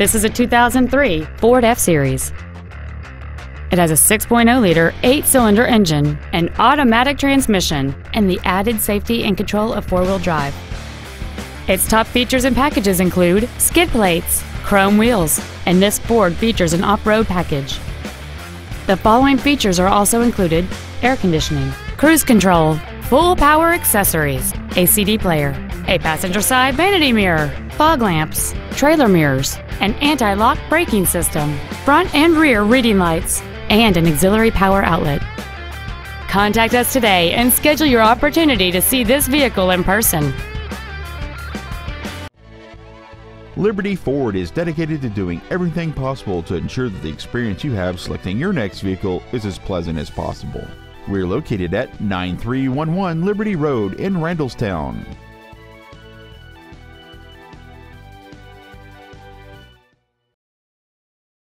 This is a 2003 Ford F-Series. It has a 6.0-liter, 8-cylinder engine, an automatic transmission, and the added safety and control of four-wheel drive. Its top features and packages include skid plates, chrome wheels, and this Ford features an off-road package. The following features are also included: air conditioning, cruise control, full power accessories, a CD player, a passenger side vanity mirror, fog lamps, trailer mirrors, an anti-lock braking system, front and rear reading lights, and an auxiliary power outlet. Contact us today and schedule your opportunity to see this vehicle in person. Liberty Ford is dedicated to doing everything possible to ensure that the experience you have selecting your next vehicle is as pleasant as possible. We're located at 9311 Liberty Road in Randallstown.